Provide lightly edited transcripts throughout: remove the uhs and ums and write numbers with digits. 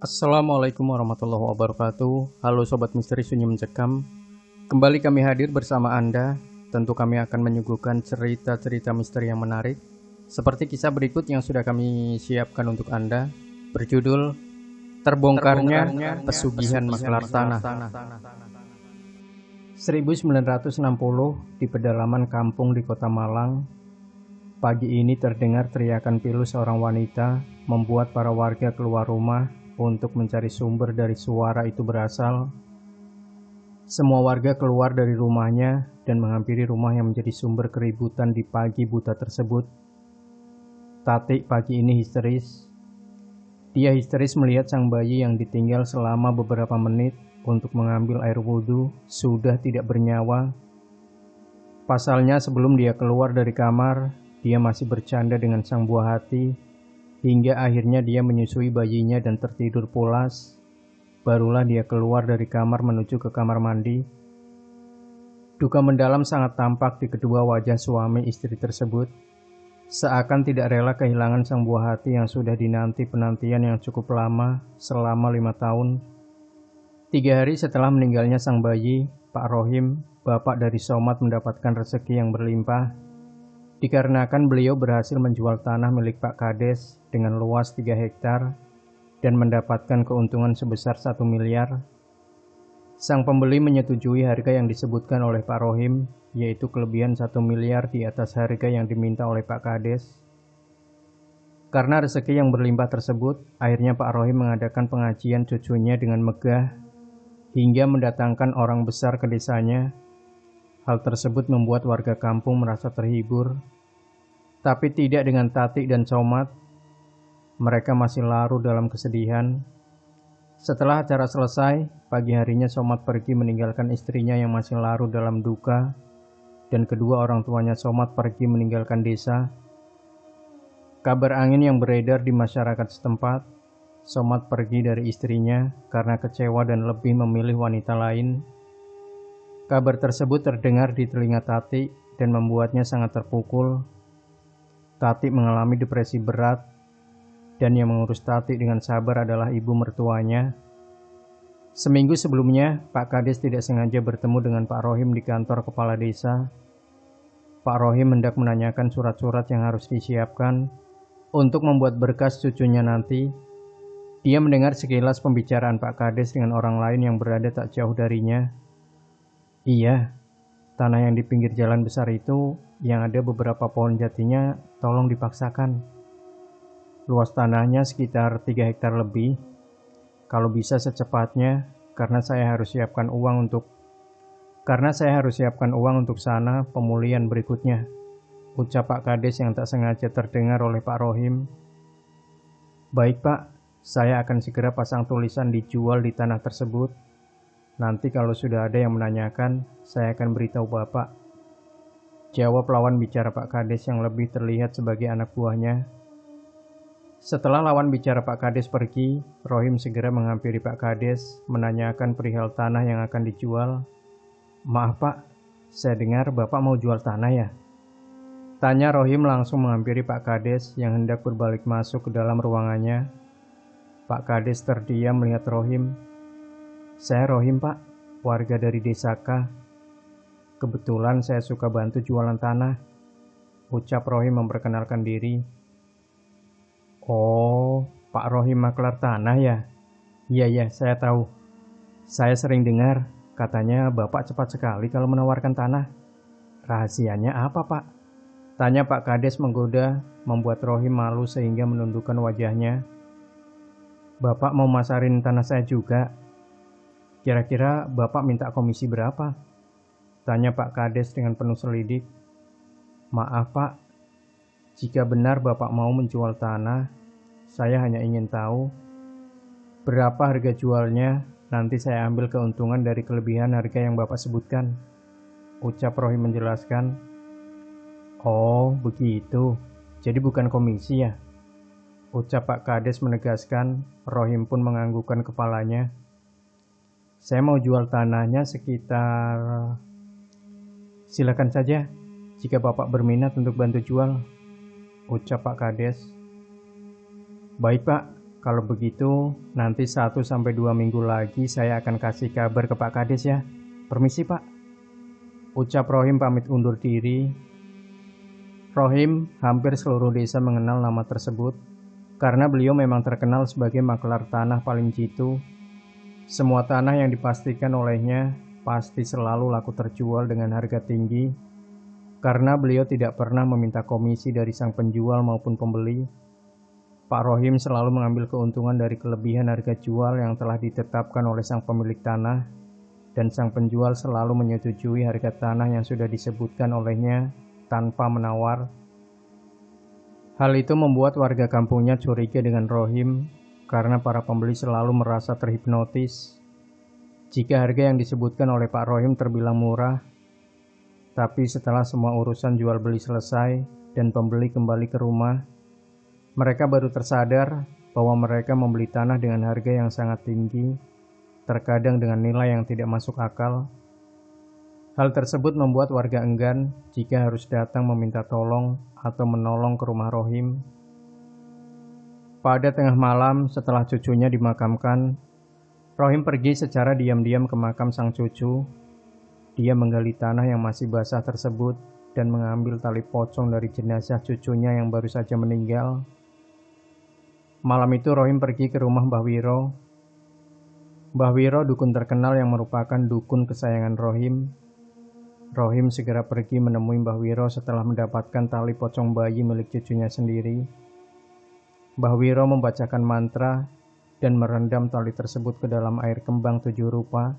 Assalamualaikum warahmatullahi wabarakatuh. Halo Sobat Misteri Sunyi Mencekam. Kembali kami hadir bersama Anda. Tentu kami akan menyuguhkan cerita-cerita misteri yang menarik, seperti kisah berikut yang sudah kami siapkan untuk Anda, berjudul Terbongkarnya Pesugihan Makelar Tanah. 1960 di pedalaman kampung di Kota Malang. Pagi ini terdengar teriakan pilu seorang wanita, membuat para warga keluar rumah untuk mencari sumber dari suara itu berasal. Semua warga keluar dari rumahnya dan menghampiri rumah yang menjadi sumber keributan di pagi buta tersebut. Tatik pagi ini histeris. Dia histeris melihat sang bayi yang ditinggal selama beberapa menit untuk mengambil air wudhu sudah tidak bernyawa. Pasalnya sebelum dia keluar dari kamar, dia masih bercanda dengan sang buah hati, hingga akhirnya dia menyusui bayinya dan tertidur pulas. Barulah dia keluar dari kamar menuju ke kamar mandi. Duka mendalam sangat tampak di kedua wajah suami istri tersebut. Seakan tidak rela kehilangan sang buah hati yang sudah dinanti penantian yang cukup lama, selama 5 tahun. 3 hari setelah meninggalnya sang bayi, Pak Rohim, bapak dari Somad, mendapatkan rezeki yang berlimpah. Dikarenakan beliau berhasil menjual tanah milik Pak Kades dengan luas 3 hektar dan mendapatkan keuntungan sebesar 1 miliar. Sang pembeli menyetujui harga yang disebutkan oleh Pak Rohim, yaitu kelebihan 1 miliar di atas harga yang diminta oleh Pak Kades. Karena rezeki yang berlimpah tersebut, akhirnya Pak Rohim mengadakan pengajian cucunya dengan megah hingga mendatangkan orang besar ke desanya. Hal tersebut membuat warga kampung merasa terhibur, tapi tidak dengan Tatik dan Somad. Mereka masih larut dalam kesedihan. Setelah acara selesai, pagi harinya Somad pergi meninggalkan istrinya yang masih larut dalam duka, dan kedua orang tuanya Somad pergi meninggalkan desa. Kabar angin yang beredar di masyarakat setempat, Somad pergi dari istrinya karena kecewa dan lebih memilih wanita lain. Kabar tersebut terdengar di telinga Tatik dan membuatnya sangat terpukul. Tatik mengalami depresi berat, dan yang mengurus Tatik dengan sabar adalah ibu mertuanya. Seminggu sebelumnya, Pak Kades tidak sengaja bertemu dengan Pak Rohim di kantor kepala desa. Pak Rohim hendak menanyakan surat-surat yang harus disiapkan untuk membuat berkas cucunya nanti. Dia mendengar sekilas pembicaraan Pak Kades dengan orang lain yang berada tak jauh darinya. Iya, tanah yang di pinggir jalan besar itu, yang ada beberapa pohon jatinya, tolong dipaksakan. Luas tanahnya sekitar 3 hektar lebih. Kalau bisa secepatnya, karena saya harus siapkan uang untuk sana pemulihan berikutnya, ucap Pak Kades yang tak sengaja terdengar oleh Pak Rohim. Baik Pak, saya akan segera pasang tulisan dijual di tanah tersebut. Nanti kalau sudah ada yang menanyakan, saya akan beritahu Bapak, jawab lawan bicara Pak Kades yang lebih terlihat sebagai anak buahnya. Setelah lawan bicara Pak Kades pergi, Rohim segera menghampiri Pak Kades, menanyakan perihal tanah yang akan dijual. Maaf Pak, saya dengar Bapak mau jual tanah ya? Tanya Rohim langsung menghampiri Pak Kades yang hendak berbalik masuk ke dalam ruangannya. Pak Kades terdiam melihat Rohim. Saya Rohim Pak, warga dari desa K. Kebetulan saya suka bantu jualan tanah, ucap Rohim memperkenalkan diri. Oh, Pak Rohim makelar tanah ya? Iya, saya tahu. Saya sering dengar, katanya Bapak cepat sekali kalau menawarkan tanah. Rahasianya apa Pak? Tanya Pak Kades menggoda, membuat Rohim malu sehingga menundukkan wajahnya. Bapak mau masarin tanah saya juga. Kira-kira Bapak minta komisi berapa? Tanya Pak Kades dengan penuh selidik. Maaf Pak, jika benar Bapak mau menjual tanah, saya hanya ingin tahu berapa harga jualnya, nanti saya ambil keuntungan dari kelebihan harga yang Bapak sebutkan, ucap Rohim menjelaskan. Oh, begitu. Jadi bukan komisi ya? Ucap Pak Kades menegaskan. Rohim pun menganggukkan kepalanya. Saya mau jual tanahnya sekitar... Silakan saja, jika Bapak berminat untuk bantu jual, ucap Pak Kades. Baik Pak, Kalau begitu, nanti 1 sampai 2 minggu lagi saya akan kasih kabar ke Pak Kades ya. Permisi Pak. Ucap Rohim pamit undur diri. Rohim, hampir seluruh desa mengenal nama tersebut, karena beliau memang terkenal sebagai makelar tanah paling jitu. Semua tanah yang dipastikan olehnya pasti selalu laku terjual dengan harga tinggi, karena beliau tidak pernah meminta komisi dari sang penjual maupun pembeli. Pak Rohim selalu mengambil keuntungan dari kelebihan harga jual yang telah ditetapkan oleh sang pemilik tanah, dan sang penjual selalu menyetujui harga tanah yang sudah disebutkan olehnya tanpa menawar. Hal itu membuat warga kampungnya curiga dengan Rohim, karena para pembeli selalu merasa terhipnotis jika harga yang disebutkan oleh Pak Rohim terbilang murah. Tapi setelah semua urusan jual beli selesai dan pembeli kembali ke rumah, mereka baru tersadar bahwa mereka membeli tanah dengan harga yang sangat tinggi, terkadang dengan nilai yang tidak masuk akal. Hal tersebut membuat warga enggan jika harus datang meminta tolong atau menolong ke rumah Rohim. Pada tengah malam setelah cucunya dimakamkan, Rohim pergi secara diam-diam ke makam sang cucu. Dia menggali tanah yang masih basah tersebut dan mengambil tali pocong dari jenazah cucunya yang baru saja meninggal. Malam itu Rohim pergi ke rumah Mbah Wiro. Mbah Wiro dukun terkenal yang merupakan dukun kesayangan Rohim. Rohim segera pergi menemui Mbah Wiro setelah mendapatkan tali pocong bayi milik cucunya sendiri. Mbah Wiro membacakan mantra dan merendam tali tersebut ke dalam air kembang 7 rupa.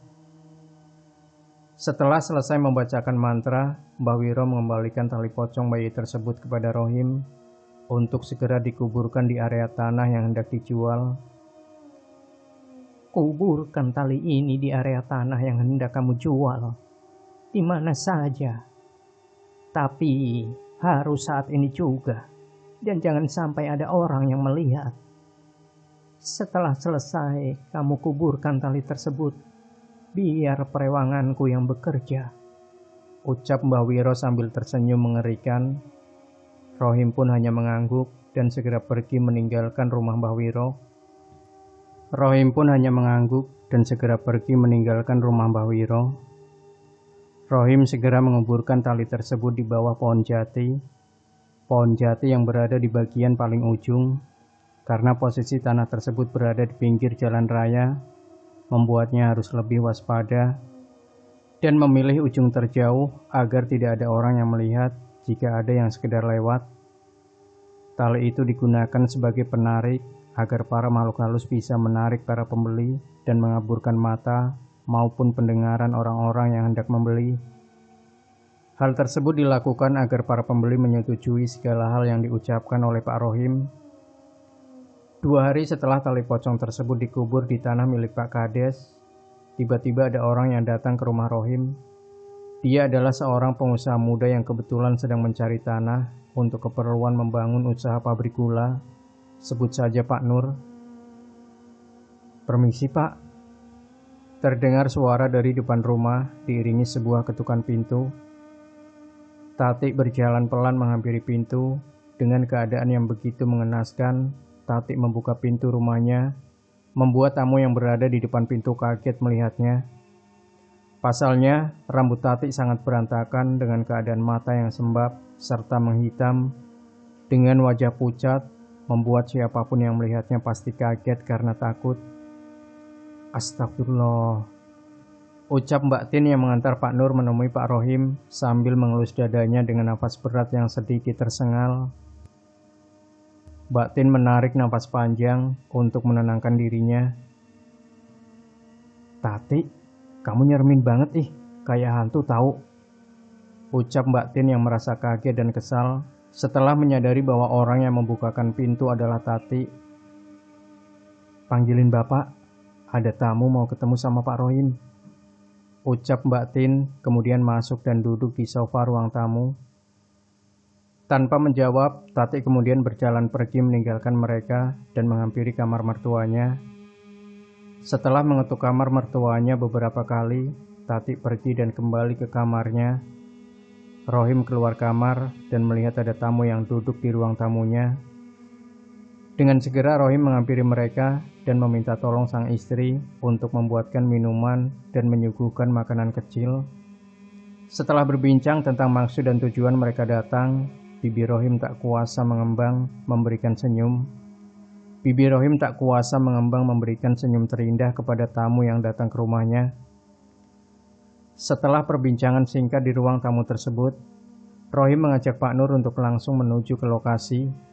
Setelah selesai membacakan mantra, Mbah Wiro mengembalikan tali pocong bayi tersebut kepada Rohim untuk segera dikuburkan di area tanah yang hendak dijual. Kuburkan tali ini di area tanah yang hendak kamu jual, di mana saja. Tapi harus saat ini juga, dan jangan sampai ada orang yang melihat. Setelah selesai, kamu kuburkan tali tersebut, biar perewanganku yang bekerja. Ucap Mbah Wiro sambil tersenyum mengerikan. Rohim pun hanya mengangguk dan segera pergi meninggalkan rumah Mbah Wiro. Rohim segera menguburkan tali tersebut di bawah pohon jati. Pohon jati yang berada di bagian paling ujung, karena posisi tanah tersebut berada di pinggir jalan raya, membuatnya harus lebih waspada dan memilih ujung terjauh agar tidak ada orang yang melihat jika ada yang sekedar lewat. Tali itu digunakan sebagai penarik agar para makhluk halus bisa menarik para pembeli dan mengaburkan mata maupun pendengaran orang-orang yang hendak membeli. Hal tersebut dilakukan agar para pembeli menyetujui segala hal yang diucapkan oleh Pak Rohim. 2 hari setelah tali pocong tersebut dikubur di tanah milik Pak Kades, tiba-tiba ada orang yang datang ke rumah Rohim. Dia adalah seorang pengusaha muda yang kebetulan sedang mencari tanah untuk keperluan membangun usaha pabrik gula. Sebut saja Pak Nur. Permisi Pak. Terdengar suara dari depan rumah diiringi sebuah ketukan pintu. Tatik berjalan pelan menghampiri pintu. Dengan keadaan yang begitu mengenaskan, Tatik membuka pintu rumahnya, membuat tamu yang berada di depan pintu kaget melihatnya. Pasalnya, rambut Tatik sangat berantakan dengan keadaan mata yang sembab serta menghitam. Dengan wajah pucat, membuat siapapun yang melihatnya pasti kaget karena takut. Astagfirullah. Ucap Mbak Tin yang mengantar Pak Nur menemui Pak Rohim sambil mengelus dadanya dengan nafas berat yang sedikit tersengal. Mbak Tin menarik nafas panjang untuk menenangkan dirinya. Tati, kamu nyeremin banget kayak hantu tahu. Ucap Mbak Tin yang merasa kaget dan kesal setelah menyadari bahwa orang yang membukakan pintu adalah Tati. Panggilin Bapak, ada tamu mau ketemu sama Pak Rohim. Ucap Mbak Tin, kemudian masuk dan duduk di sofa ruang tamu. Tanpa menjawab, Tati kemudian berjalan pergi meninggalkan mereka dan menghampiri kamar mertuanya. Setelah mengetuk kamar mertuanya beberapa kali, Tati pergi dan kembali ke kamarnya. Rohim keluar kamar dan melihat ada tamu yang duduk di ruang tamunya. Dengan segera Rohim menghampiri mereka dan meminta tolong sang istri untuk membuatkan minuman dan menyuguhkan makanan kecil. Setelah berbincang tentang maksud dan tujuan mereka datang, Bibi Rohim tak kuasa mengembang memberikan senyum. Bibi Rohim tak kuasa mengembang memberikan senyum terindah kepada tamu yang datang ke rumahnya. Setelah perbincangan singkat di ruang tamu tersebut, Rohim mengajak Pak Nur untuk langsung menuju ke lokasi.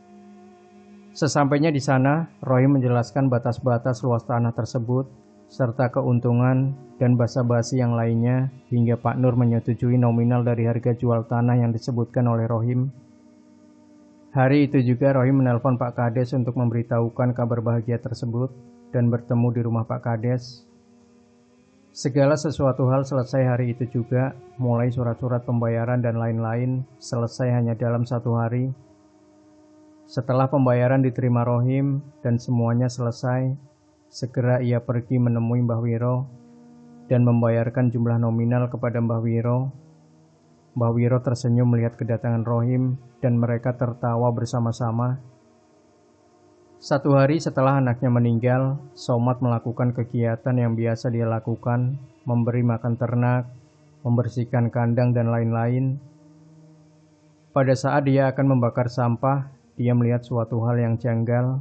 Sesampainya di sana, Rohim menjelaskan batas-batas luas tanah tersebut, serta keuntungan dan basa-basi yang lainnya, hingga Pak Nur menyetujui nominal dari harga jual tanah yang disebutkan oleh Rohim. Hari itu juga Rohim menelpon Pak Kades untuk memberitahukan kabar bahagia tersebut dan bertemu di rumah Pak Kades. Segala sesuatu hal selesai hari itu juga, mulai surat-surat pembayaran dan lain-lain, selesai hanya dalam 1 hari. Setelah pembayaran diterima Rohim dan semuanya selesai, segera ia pergi menemui Mbah Wiro dan membayarkan jumlah nominal kepada Mbah Wiro. Mbah Wiro tersenyum melihat kedatangan Rohim dan mereka tertawa bersama-sama. 1 hari setelah anaknya meninggal, Somad melakukan kegiatan yang biasa dia lakukan, memberi makan ternak, membersihkan kandang dan lain-lain. Pada saat dia akan membakar sampah, dia melihat suatu hal yang janggal.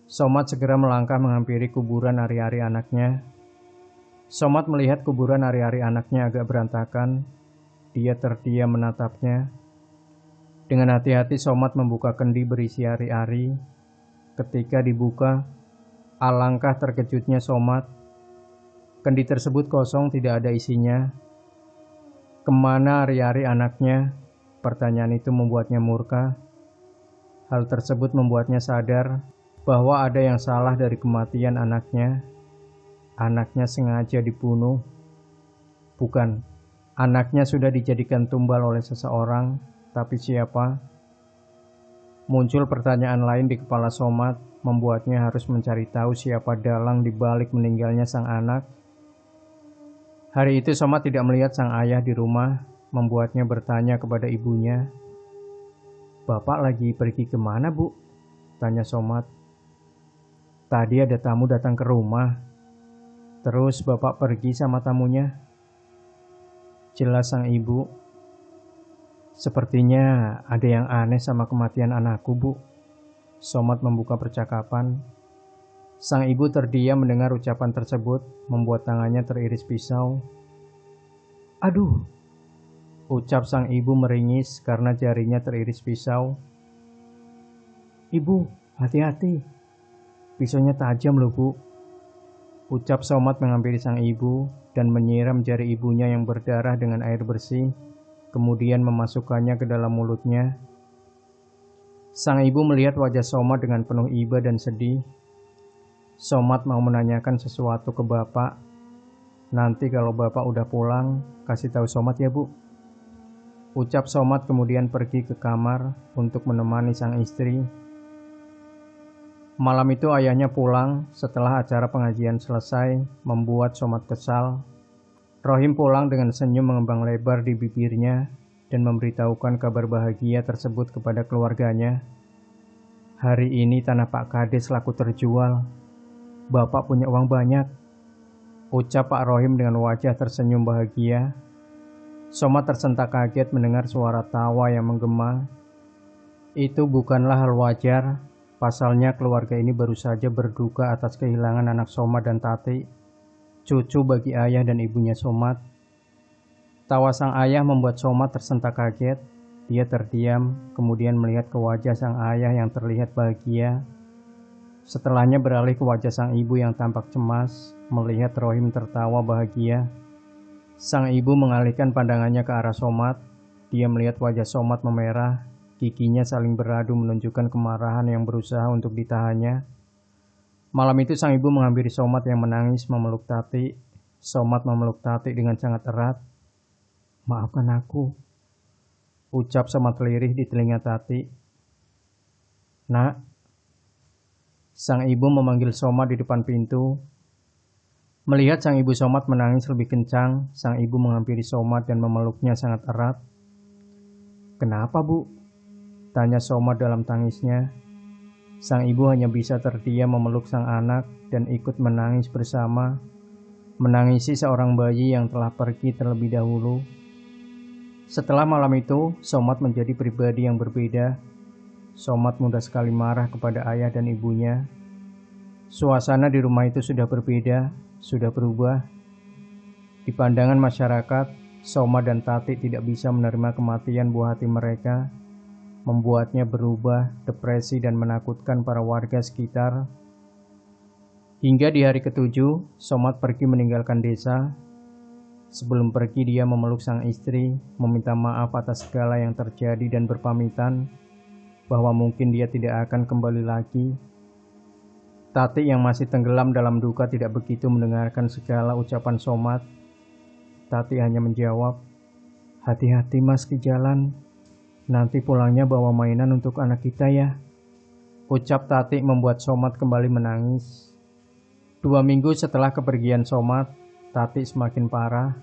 Somad segera melangkah menghampiri kuburan ari-ari anaknya. Somad melihat kuburan ari-ari anaknya agak berantakan. Dia terdiam menatapnya. Dengan hati-hati Somad membuka kendi berisi ari-ari. Ketika dibuka, alangkah terkejutnya Somad. Kendi tersebut kosong, tidak ada isinya. Kemana ari-ari anaknya? Pertanyaan itu membuatnya murka. Hal tersebut membuatnya sadar bahwa ada yang salah dari kematian anaknya. Anaknya sengaja dibunuh. Bukan, anaknya sudah dijadikan tumbal oleh seseorang, tapi siapa? Muncul pertanyaan lain di kepala Somad, membuatnya harus mencari tahu siapa dalang di balik meninggalnya sang anak. Hari itu Somad tidak melihat sang ayah di rumah, membuatnya bertanya kepada ibunya. "Bapak lagi pergi kemana, Bu?" tanya Somad. "Tadi ada tamu datang ke rumah. Terus Bapak pergi sama tamunya?" Jelas sang ibu. "Sepertinya ada yang aneh sama kematian anakku, Bu." Somad membuka percakapan. Sang ibu terdiam mendengar ucapan tersebut, membuat tangannya teriris pisau. "Aduh!" ucap sang ibu meringis karena jarinya teriris pisau. "Ibu, hati-hati. Pisaunya tajam loh, Bu." Ucap Somad menghampiri sang ibu dan menyiram jari ibunya yang berdarah dengan air bersih, kemudian memasukkannya ke dalam mulutnya. Sang ibu melihat wajah Somad dengan penuh iba dan sedih. Somad mau menanyakan sesuatu ke Bapak. "Nanti kalau Bapak udah pulang, kasih tahu Somad ya, Bu." Ucap Somad kemudian pergi ke kamar untuk menemani sang istri. Malam itu ayahnya pulang setelah acara pengajian selesai, membuat Somad kesal. Rohim pulang dengan senyum mengembang lebar di bibirnya dan memberitahukan kabar bahagia tersebut kepada keluarganya. "Hari ini tanah Pak Kades laku terjual. Bapak punya uang banyak," ucap Pak Rohim dengan wajah tersenyum bahagia. Somad tersentak kaget mendengar suara tawa yang menggema. Itu bukanlah hal wajar, pasalnya keluarga ini baru saja berduka atas kehilangan anak Somad dan Tati, cucu bagi ayah dan ibunya Somad. Tawa sang ayah membuat Somad tersentak kaget. Dia terdiam, kemudian melihat ke wajah sang ayah yang terlihat bahagia. Setelahnya beralih ke wajah sang ibu yang tampak cemas, melihat Rohim tertawa bahagia. Sang ibu mengalihkan pandangannya ke arah Somad. Dia melihat wajah Somad memerah, giginya saling beradu menunjukkan kemarahan yang berusaha untuk ditahannya. Malam itu sang ibu menghampiri Somad yang menangis memeluk Tati. Somad memeluk Tati dengan sangat erat. "Maafkan aku," ucap Somad lirih di telinga Tati. "Nak." Sang ibu memanggil Somad di depan pintu. Melihat sang ibu Somad menangis lebih kencang, sang ibu menghampiri Somad dan memeluknya sangat erat. "Kenapa, Bu?" tanya Somad dalam tangisnya. Sang ibu hanya bisa terdiam memeluk sang anak dan ikut menangis bersama, menangisi seorang bayi yang telah pergi terlebih dahulu. Setelah malam itu, Somad menjadi pribadi yang berbeda. Somad mudah sekali marah kepada ayah dan ibunya. Suasana di rumah itu sudah berbeda, sudah berubah. Di pandangan masyarakat, Somad dan Tati tidak bisa menerima kematian buah hati mereka, membuatnya berubah, depresi dan menakutkan para warga sekitar. Hingga di hari ketujuh, Somad pergi meninggalkan desa. Sebelum pergi, dia memeluk sang istri, meminta maaf atas segala yang terjadi dan berpamitan bahwa mungkin dia tidak akan kembali lagi. Tati yang masih tenggelam dalam duka tidak begitu mendengarkan segala ucapan Somad. Tati hanya menjawab, "Hati-hati mas di jalan, nanti pulangnya bawa mainan untuk anak kita ya." Ucap Tati membuat Somad kembali menangis. 2 minggu setelah kepergian Somad, Tati semakin parah.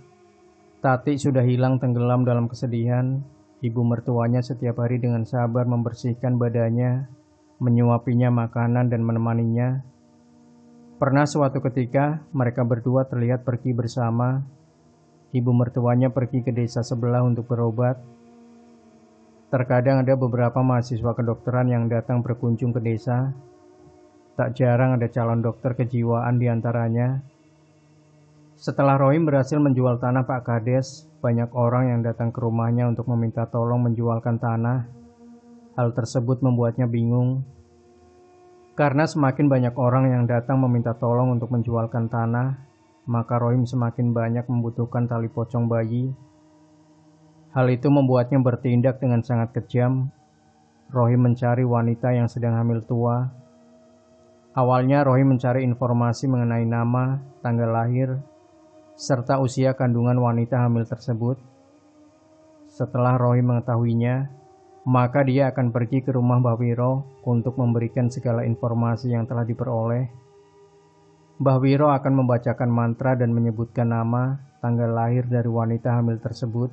Tati sudah hilang tenggelam dalam kesedihan. Ibu mertuanya setiap hari dengan sabar membersihkan badannya, menyuapinya makanan dan menemaninya. Pernah suatu ketika, mereka berdua terlihat pergi bersama. Ibu mertuanya pergi ke desa sebelah untuk berobat. Terkadang ada beberapa mahasiswa kedokteran yang datang berkunjung ke desa. Tak jarang ada calon dokter kejiwaan di antaranya. Setelah Rohim berhasil menjual tanah Pak Kades, banyak orang yang datang ke rumahnya untuk meminta tolong menjualkan tanah. Hal tersebut membuatnya bingung. Karena semakin banyak orang yang datang meminta tolong untuk menjualkan tanah, maka Rohim semakin banyak membutuhkan tali pocong bayi. Hal itu membuatnya bertindak dengan sangat kejam. Rohim mencari wanita yang sedang hamil tua. Awalnya Rohim mencari informasi mengenai nama, tanggal lahir, serta usia kandungan wanita hamil tersebut. Setelah Rohim mengetahuinya, maka dia akan pergi ke rumah Mbah Wiro untuk memberikan segala informasi yang telah diperoleh. Mbah Wiro akan membacakan mantra dan menyebutkan nama, tanggal lahir dari wanita hamil tersebut.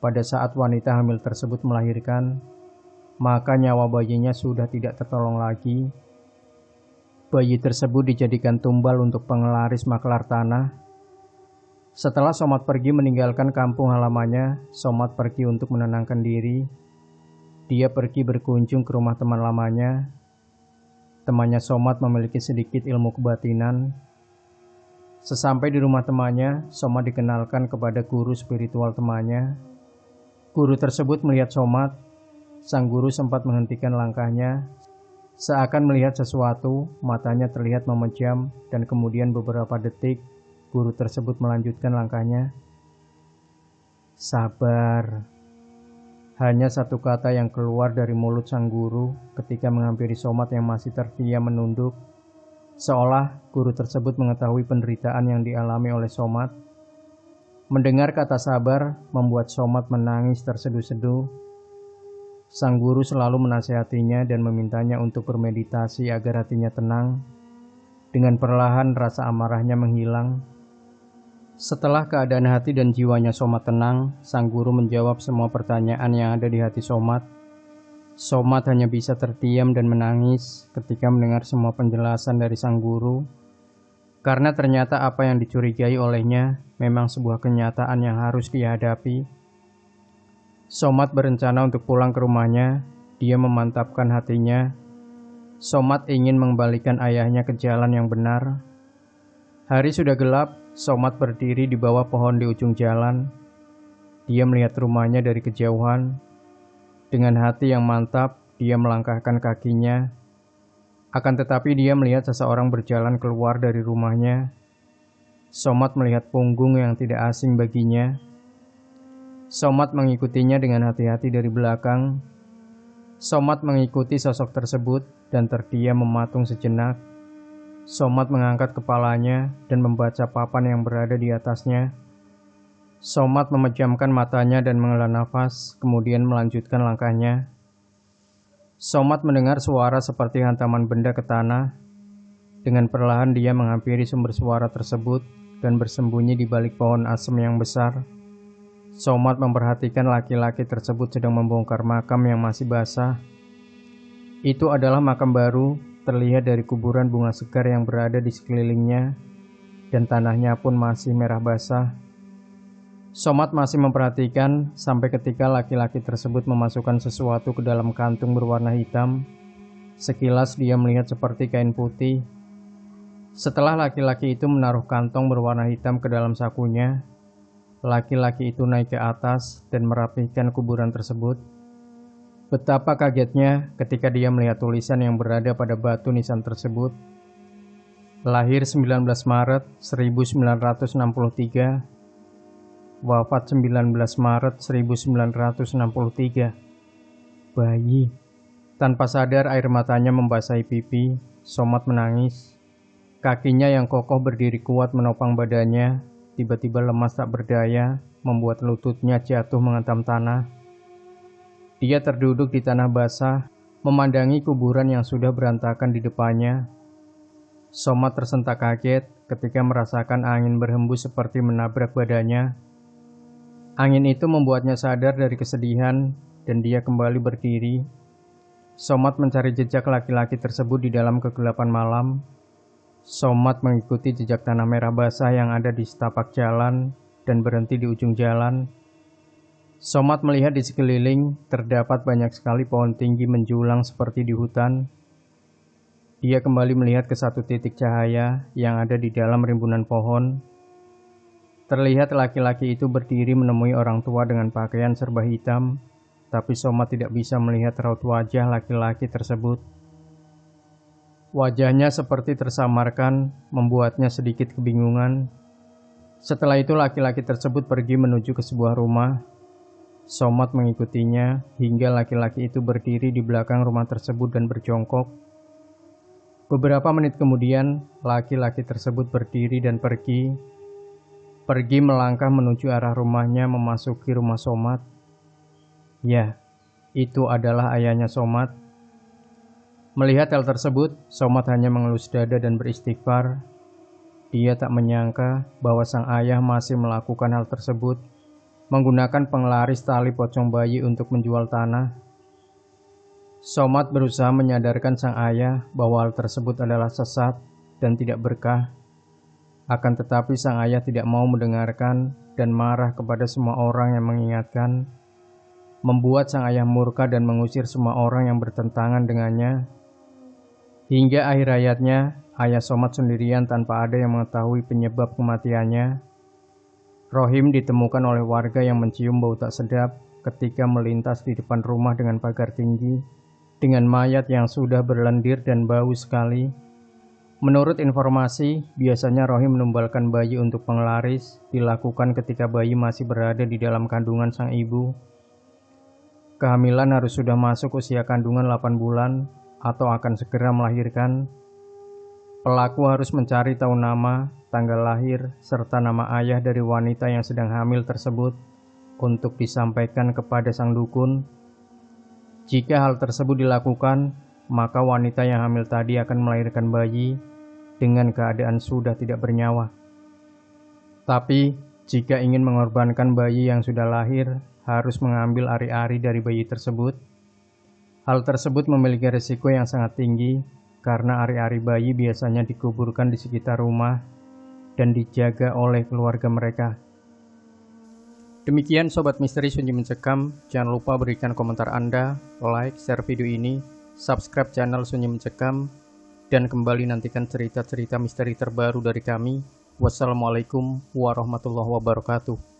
Pada saat wanita hamil tersebut melahirkan, maka nyawa bayinya sudah tidak tertolong lagi. Bayi tersebut dijadikan tumbal untuk penglaris maklar tanah. Setelah Somad pergi meninggalkan kampung halamannya, Somad pergi untuk menenangkan diri. Dia pergi berkunjung ke rumah teman lamanya. Temannya Somad memiliki sedikit ilmu kebatinan. Sesampai di rumah temannya, Somad dikenalkan kepada guru spiritual temannya. Guru tersebut melihat Somad. Sang guru sempat menghentikan langkahnya. Seakan melihat sesuatu, matanya terlihat memejam, dan kemudian beberapa detik, guru tersebut melanjutkan langkahnya. "Sabar." Hanya satu kata yang keluar dari mulut sang guru ketika menghampiri Somad yang masih terdiam menunduk, seolah guru tersebut mengetahui penderitaan yang dialami oleh Somad. Mendengar kata sabar membuat Somad menangis terseduh-seduh. Sang guru selalu menasihatinya dan memintanya untuk bermeditasi agar hatinya tenang. Dengan perlahan rasa amarahnya menghilang. Setelah keadaan hati dan jiwanya Somad tenang, sang guru menjawab semua pertanyaan yang ada di hati Somad. Somad hanya bisa terdiam dan menangis ketika mendengar semua penjelasan dari sang guru, karena ternyata apa yang dicurigai olehnya memang sebuah kenyataan yang harus dihadapi. Somad berencana untuk pulang ke rumahnya. Dia memantapkan hatinya. Somad ingin mengembalikan ayahnya ke jalan yang benar. Hari sudah gelap. Somad berdiri di bawah pohon di ujung jalan. Dia melihat rumahnya dari kejauhan. Dengan hati yang mantap, dia melangkahkan kakinya. Akan tetapi dia melihat seseorang berjalan keluar dari rumahnya. Somad melihat punggung yang tidak asing baginya. Somad mengikutinya dengan hati-hati dari belakang. Somad mengikuti sosok tersebut dan terdiam mematung sejenak. Somad mengangkat kepalanya dan membaca papan yang berada di atasnya. Somad memejamkan matanya dan menghela nafas, kemudian melanjutkan langkahnya. Somad mendengar suara seperti hantaman benda ke tanah. Dengan perlahan dia menghampiri sumber suara tersebut dan bersembunyi di balik pohon asem yang besar. Somad memperhatikan laki-laki tersebut sedang membongkar makam yang masih basah. Itu adalah makam baru, terlihat dari kuburan bunga segar yang berada di sekelilingnya, dan tanahnya pun masih merah basah. Somad masih memperhatikan sampai ketika laki-laki tersebut memasukkan sesuatu ke dalam kantung berwarna hitam. Sekilas dia melihat seperti kain putih. Setelah laki-laki itu menaruh kantong berwarna hitam ke dalam sakunya, laki-laki itu naik ke atas dan merapihkan kuburan tersebut. Betapa kagetnya ketika dia melihat tulisan yang berada pada batu nisan tersebut. Lahir 19 Maret 1963, wafat 19 Maret 1963. Bayi. Tanpa sadar air matanya membasahi pipi, Somad menangis. Kakinya yang kokoh berdiri kuat menopang badannya, tiba-tiba lemas tak berdaya, membuat lututnya jatuh menghantam tanah. Dia terduduk di tanah basah, memandangi kuburan yang sudah berantakan di depannya. Somad tersentak kaget ketika merasakan angin berhembus seperti menabrak badannya. Angin itu membuatnya sadar dari kesedihan dan dia kembali berdiri. Somad mencari jejak laki-laki tersebut di dalam kegelapan malam. Somad mengikuti jejak tanah merah basah yang ada di setapak jalan dan berhenti di ujung jalan. Somad melihat di sekeliling terdapat banyak sekali pohon tinggi menjulang seperti di hutan. Dia kembali melihat ke satu titik cahaya yang ada di dalam rimbunan pohon. Terlihat laki-laki itu berdiri menemui orang tua dengan pakaian serba hitam, tapi Somad tidak bisa melihat raut wajah laki-laki tersebut. Wajahnya seperti tersamarkan, membuatnya sedikit kebingungan. Setelah itu laki-laki tersebut pergi menuju ke sebuah rumah. Somad mengikutinya hingga laki-laki itu berdiri di belakang rumah tersebut dan berjongkok. Beberapa menit kemudian, laki-laki tersebut berdiri dan pergi melangkah menuju arah rumahnya memasuki rumah Somad. Ya, itu adalah ayahnya Somad. Melihat hal tersebut, Somad hanya mengelus dada dan beristighfar. Dia tak menyangka bahwa sang ayah masih melakukan hal tersebut, menggunakan penglaris tali pocong bayi untuk menjual tanah. Somad berusaha menyadarkan sang ayah bahwa hal tersebut adalah sesat dan tidak berkah. Akan tetapi sang ayah tidak mau mendengarkan dan marah kepada semua orang yang mengingatkan, membuat sang ayah murka dan mengusir semua orang yang bertentangan dengannya. Hingga akhir hayatnya, ayah Somad sendirian tanpa ada yang mengetahui penyebab kematiannya. Rohim ditemukan oleh warga yang mencium bau tak sedap ketika melintas di depan rumah dengan pagar tinggi, dengan mayat yang sudah berlendir dan bau sekali. Menurut informasi, biasanya Rohim menumbalkan bayi untuk penglaris, dilakukan ketika bayi masih berada di dalam kandungan sang ibu. Kehamilan harus sudah masuk usia kandungan 8 bulan atau akan segera melahirkan. Pelaku harus mencari tahu nama, tanggal lahir, serta nama ayah dari wanita yang sedang hamil tersebut untuk disampaikan kepada sang dukun. Jika hal tersebut dilakukan, maka wanita yang hamil tadi akan melahirkan bayi dengan keadaan sudah tidak bernyawa. Tapi, jika ingin mengorbankan bayi yang sudah lahir, harus mengambil ari-ari dari bayi tersebut. Hal tersebut memiliki risiko yang sangat tinggi, karena ari-ari bayi biasanya dikuburkan di sekitar rumah dan dijaga oleh keluarga mereka. Demikian Sobat Misteri Sunyi Mencekam, jangan lupa berikan komentar Anda, like, share video ini, subscribe channel Sunyi Mencekam, dan kembali nantikan cerita-cerita misteri terbaru dari kami. Wassalamualaikum warahmatullahi wabarakatuh.